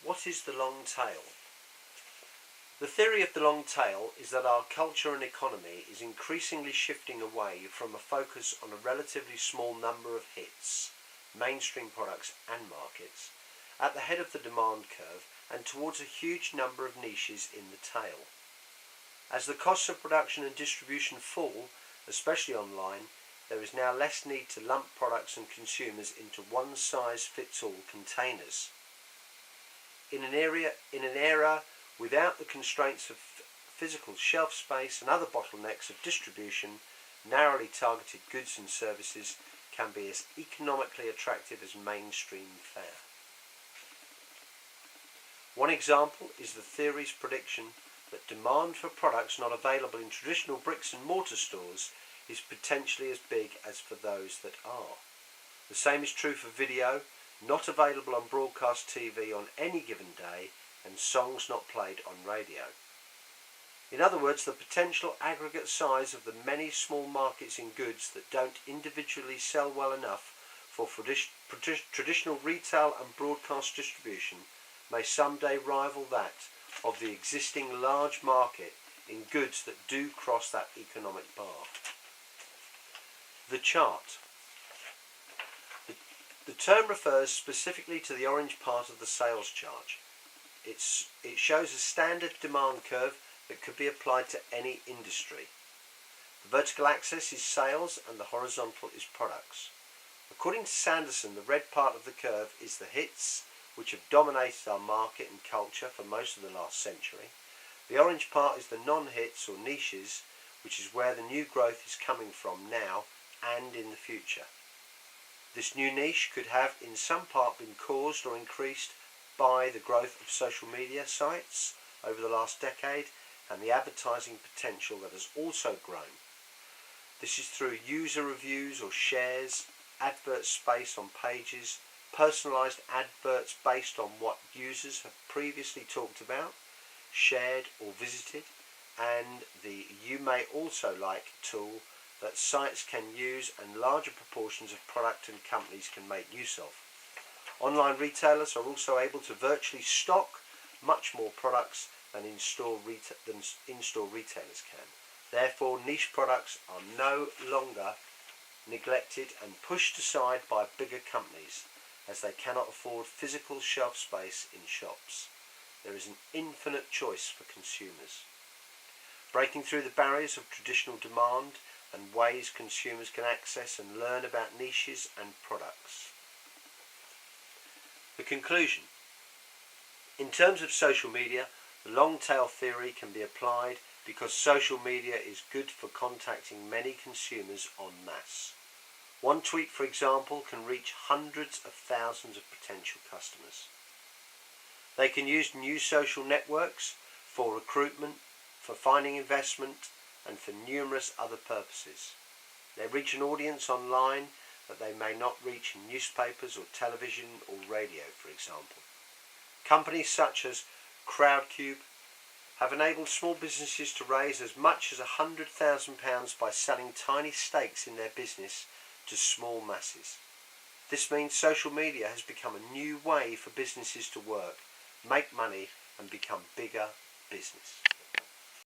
What is the long tail? The theory of the long tail is that our culture and economy is increasingly shifting away from a focus on a relatively small number of hits, mainstream products and markets, at the head of the demand curve and towards a huge number of niches in the tail. As the costs of production and distribution fall, especially online, there is now less need to lump products and consumers into one-size-fits-all containers. In an era without the constraints of physical shelf space and other bottlenecks of distribution, narrowly targeted goods and services can be as economically attractive as mainstream fare. One example is the theory's prediction that demand for products not available in traditional bricks and mortar stores is potentially as big as for those that are. The same is true for video, not available on broadcast TV on any given day, and songs not played on radio. In other words, the potential aggregate size of the many small markets in goods that don't individually sell well enough for traditional retail and broadcast distribution may someday rival that of the existing large market in goods that do cross that economic bar. The chart. The term refers specifically to the orange part of the sales chart. It shows a standard demand curve that could be applied to any industry. The vertical axis is sales and the horizontal is products. According to Sanderson, the red part of the curve is the hits, which have dominated our market and culture for most of the last century. The orange part is the non-hits or niches, which is where the new growth is coming from now and in the future. This new niche could have in some part been caused or increased by the growth of social media sites over the last decade and the advertising potential that has also grown. This is through user reviews or shares, advert space on pages, personalised adverts based on what users have previously talked about, shared or visited, and the You May Also Like tool that sites can use and larger proportions of product and companies can make use of. Online retailers are also able to virtually stock much more products than in-store retailers can. Therefore, niche products are no longer neglected and pushed aside by bigger companies as they cannot afford physical shelf space in shops. There is an infinite choice for consumers. Breaking through the barriers of traditional demand and ways consumers can access and learn about niches and products. The conclusion. In terms of social media, the long tail theory can be applied because social media is good for contacting many consumers en masse. One tweet, for example, can reach hundreds of thousands of potential customers. They can use new social networks for recruitment, for finding investment, and for numerous other purposes. They reach an audience online that they may not reach in newspapers or television or radio, for example. Companies such as Crowdcube have enabled small businesses to raise as much as £100,000 by selling tiny stakes in their business to small masses. This means social media has become a new way for businesses to work, make money, and become bigger business.